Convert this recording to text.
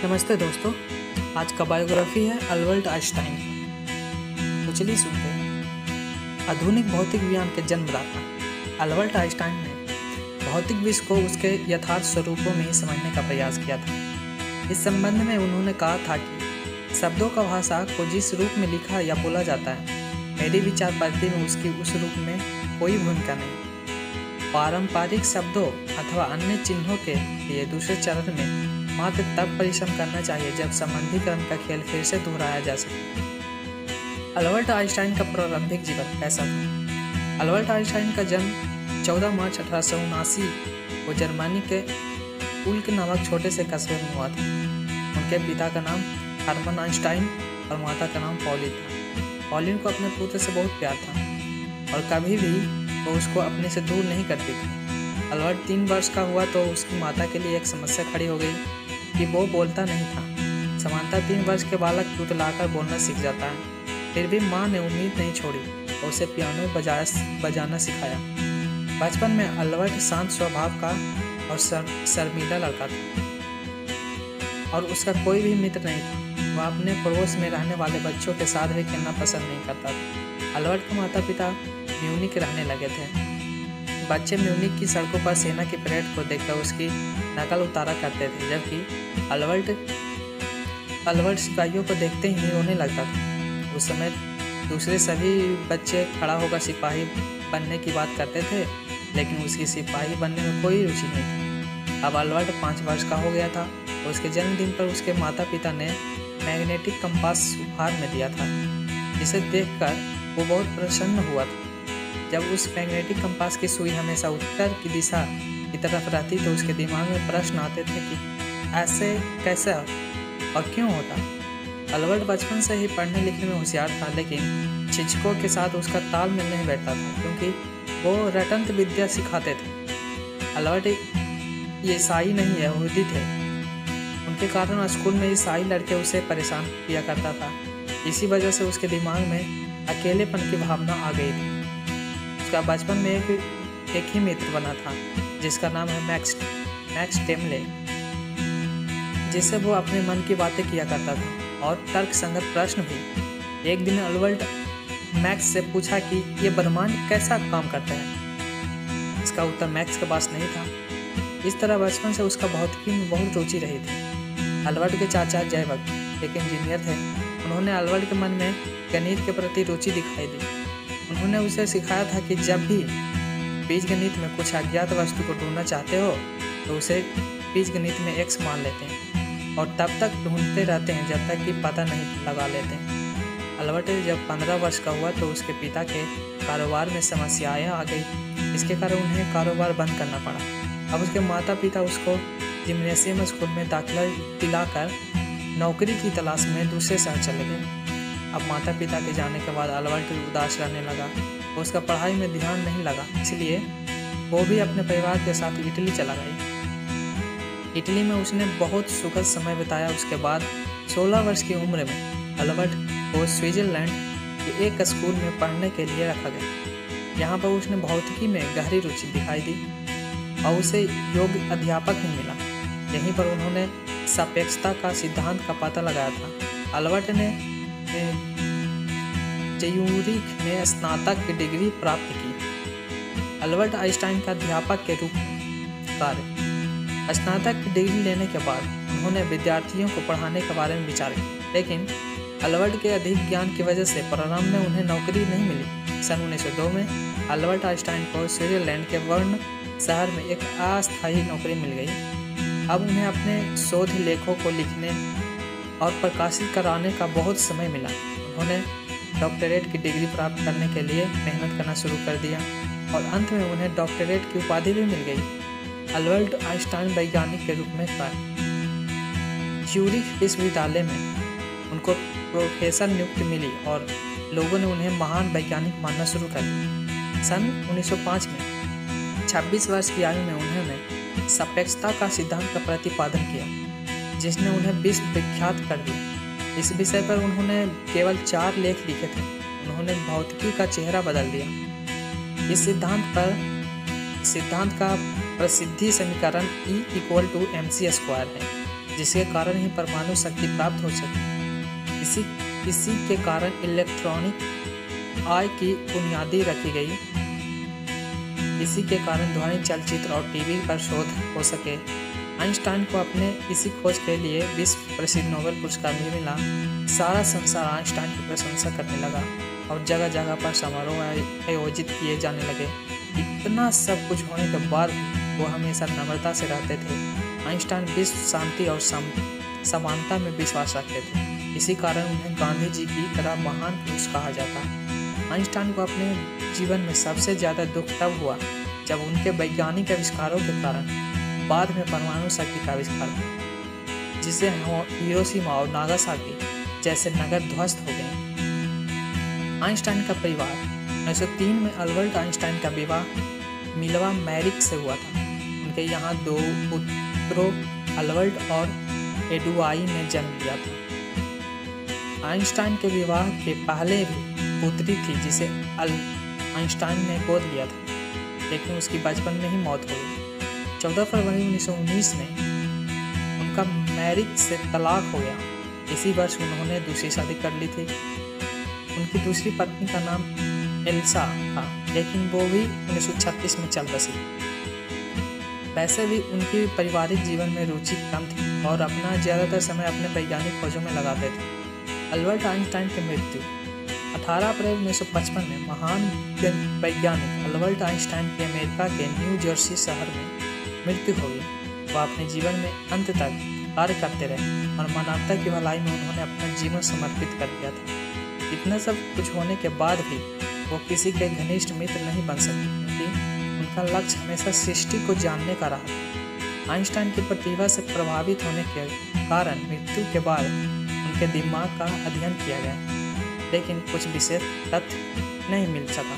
नमस्ते दोस्तों। आज का बायोग्राफी है अल्बर्ट आइंस्टाइन का। तो चलिए सुनते हैं। आधुनिक भौतिक विज्ञान के जन्मदाता अल्बर्ट आइंस्टाइन ने भौतिक विश्व को उसके यथार्थ स्वरूपों में ही समझने का प्रयास किया था। इस संबंध में उन्होंने कहा था कि शब्दों का भाषा को जिस रूप में लिखा या बोला जाता है, मेरी विचार पद्धति में उसकी उस रूप में कोई भूमिका नहीं। पारंपरिक शब्दों अथवा अन्य चिन्हों के लिए दूसरे चरण में मात्र तब परिश्रम करना चाहिए जब संबंधीकरण का खेल फिर से दोहराया जा सके। अल्बर्ट आइंस्टाइन का प्रारंभिक जीवन कैसा था? अल्बर्ट आइंस्टाइन का जन्म 14 मार्च 1879 को जर्मनी के उल्क नामक छोटे से कस्बे में हुआ था। उनके पिता का नाम हर्मन आइंस्टाइन और माता का नाम पॉलिन था। पॉलिन को अपने पुत्र से बहुत प्यार था और कभी भी वो उसको अपने से दूर नहीं करती थी। अल्बर्ट 3 वर्ष का हुआ तो उसकी माता के लिए एक समस्या खड़ी हो गई कि वो बोलता नहीं था। सामान्यतः 3 वर्ष के बालक तुतलाकर बोलना सीख जाता है। फिर भी माँ ने उम्मीद नहीं छोड़ी और उसे पियानो बजाना सिखाया। बचपन में अल्बर्ट शांत स्वभाव का और शर्मीला लड़का था और उसका कोई भी मित्र नहीं था। वह अपने पड़ोस में रहने वाले बच्चों के साथ भी खेलना पसंद नहीं करता था। अल्बर्ट के माता पिता म्यूनिख रहने लगे थे। बच्चे म्यूनिख की सड़कों पर सेना की परेड को देखकर उसकी नकल उतारा करते थे, जबकि अल्बर्ट सिपाहियों को देखते ही रोने लगता था। उस समय दूसरे सभी बच्चे खड़ा होकर सिपाही बनने की बात करते थे, लेकिन उसकी सिपाही बनने में कोई रुचि नहीं थी। अब अल्बर्ट 5 वर्ष का हो गया था और उसके जन्मदिन पर उसके माता पिता ने मैग्नेटिक कंपास उपहार में दिया था, जिसे देखकर वो बहुत प्रसन्न हुआ था। जब उस मैग्नेटिक कंपास की सुई हमेशा उत्तर की दिशा की तरफ रहती तो उसके दिमाग में प्रश्न आते थे कि ऐसे कैसे और क्यों होता। अल्बर्ट बचपन से ही पढ़ने लिखने में होशियार था, लेकिन शिक्षकों के साथ उसका तालमेल नहीं बैठता था क्योंकि वो रटंत विद्या सिखाते थे। अल्बर्ट ईसाई नहीं यहूदी थे। उनके कारण स्कूल में ईसाई लड़के उसे परेशान किया करता था। इसी वजह से उसके दिमाग में अकेलेपन की भावना आ गई थी। उसका बचपन में एक ही मित्र बना था जिसका नाम है मैक्स टेमले, जिससे वो अपने मन की बातें किया करता था और तर्कसंगत प्रश्न भी। एक दिन अल्बर्ट मैक्स से पूछा कि ये ब्रह्मांड कैसा काम करता है। इसका उत्तर मैक्स के पास नहीं था। इस तरह बचपन से उसका भौतिकी में बहुत रुचि रही थी। अल्बर्ट के चाचा जयभक्त एक इंजीनियर थे। उन्होंने अल्बर्ट के मन में गणित के प्रति रुचि दिखाई दी। उन्होंने उसे सिखाया था कि जब भी बीजगणित में कुछ अज्ञात वस्तु को ढूंढना चाहते हो तो उसे बीजगणित में x मान लेते हैं और तब तक ढूंढते रहते हैं जब तक कि पता नहीं लगा लेते हैं। अल्बर्ट जब 15 वर्ष का हुआ तो उसके पिता के कारोबार में समस्याएं आ गई। इसके कारण उन्हें कारोबार बंद करना पड़ा। अब उसके माता पिता उसको जिम्नेशियम स्कूल में दाखिला दिलाकर नौकरी की तलाश में दूसरे शहर चले गए। अब माता पिता के जाने के बाद अल्बर्ट उदास रहने लगा। उसका पढ़ाई में ध्यान नहीं लगा, इसलिए वो भी अपने परिवार के साथ इटली चला गई। इटली में उसने बहुत सुखद समय बिताया। उसके बाद 16 वर्ष की उम्र में अल्बर्ट को स्विट्जरलैंड के एक स्कूल में पढ़ने के लिए रखा गया। यहाँ पर उसने भौतिकी में गहरी रुचि दिखाई दी और उसे योग्य अध्यापक भी मिला। यहीं पर उन्होंने सापेक्षता का सिद्धांत का पता लगाया था। अल्बर्ट ने ज्यूरिख में स्नातक की डिग्री प्राप्त की। अल्बर्ट आइंस्टाइन का अध्यापक के रूप में कार्य। स्नातक की डिग्री लेने के बाद उन्होंने विद्यार्थियों को पढ़ाने के बारे में विचार किया, लेकिन अल्बर्ट के अधिक ज्ञान की वजह से प्रारंभ में उन्हें नौकरी नहीं मिली। सन 1902 में अल्बर्ट आइंस्टाइन को स्विट्जरलैंड के बर्न शहर में एक अस्थायी नौकरी मिल गई। अब उन्हें अपने शोध लेखों को लिखने और प्रकाशित कराने का बहुत समय मिला। उन्होंने डॉक्टरेट की डिग्री प्राप्त करने के लिए मेहनत करना शुरू कर दिया और अंत में उन्हें डॉक्टरेट की उपाधि भी मिल गई। अल्बर्ट आइंस्टाइन वैज्ञानिक के रूप में कार्य। ज्यूरिख विश्वविद्यालय में उनको प्रोफेसर नियुक्ति मिली और लोगों ने उन्हें महान वैज्ञानिक मानना शुरू कर दिया। सन 1905 में 26 वर्ष की आयु में उन्होंने सापेक्षता का सिद्धांत का प्रतिपादन किया, जिसने उन्हें विश्व विख्यात कर दिया। इस विषय पर उन्होंने केवल 4 लेख लिखे थे। उन्होंने भौतिकी का चेहरा बदल दिया। इस सिद्धांत का प्रसिद्धि समीकरण E = mc² है। जिसके कारण ही परमाणु शक्ति प्राप्त हो सकी। इसी के कारण इलेक्ट्रॉनिक आय की बुनियादी रखी गई। इसी के कारण ध्वनि, चलचित्र और टीवी पर शोध हो सके। आइंस्टाइन को अपने इसी खोज के लिए विश्व प्रसिद्ध नोबेल पुरस्कार भी मिला। सारा संसार आइंस्टाइन की प्रशंसा करने लगा और जगह जगह पर समारोह आयोजित किए जाने लगे। इतना सब कुछ होने के बाद वो हमेशा नम्रता से रहते थे। आइंस्टाइन विश्व शांति और समानता में विश्वास रखते थे। इसी कारण उन्हें गांधी जी की तरह महान पुरुष कहा जाता। आइंस्टाइन को अपने जीवन में सबसे ज़्यादा दुख तब हुआ जब उनके वैज्ञानिक आविष्कारों के कारण बाद में परमाणु शक्ति का आविष्कार हुआ, जिससे हिरोशिमा और नागासाकी जैसे नगर ध्वस्त हो गए। आइंस्टाइन का परिवार 1903 में अल्बर्ट आइंस्टाइन का विवाह मिल्वा मैरिक से हुआ था। उनके यहाँ 2 पुत्रों अल्बर्ट और एडुआई ने जन्म लिया था। आइंस्टाइन के विवाह के पहले भी पुत्री थी जिसे आइंस्टाइन ने गोद लिया था, लेकिन उसकी बचपन में ही मौत हो गई। 14 फरवरी 1919 में उनका मैरिक से तलाक हो गया। इसी वर्ष उन्होंने दूसरी शादी कर ली थी। उनकी दूसरी पत्नी का नाम एल्सा था, लेकिन वो भी 1936 में चल बसी। वैसे भी उनकी पारिवारिक जीवन में रुचि कम थी और अपना ज़्यादातर समय अपने वैज्ञानिक खोजों में लगाते थे। अल्बर्ट आइंस्टाइन की मृत्यु 18 अप्रैल 1955 में महान वैज्ञानिक अल्बर्ट आइंस्टाइन की अमेरिका के न्यू जर्सी शहर में मृत्यु हो गई। वह अपने जीवन में अंत तक कार्य करते रहे और मानवता की भलाई में उन्होंने अपना जीवन समर्पित कर दिया था। इतना सब कुछ होने के बाद भी वो किसी के घनिष्ठ मित्र नहीं बन सके, क्योंकि उनका लक्ष्य हमेशा सृष्टि को जानने का रहा था। आइंस्टाइन की प्रतिभा से प्रभावित होने के कारण मृत्यु के बाद उनके दिमाग का अध्ययन किया गया, लेकिन कुछ विशेष तथ्य नहीं मिल सका।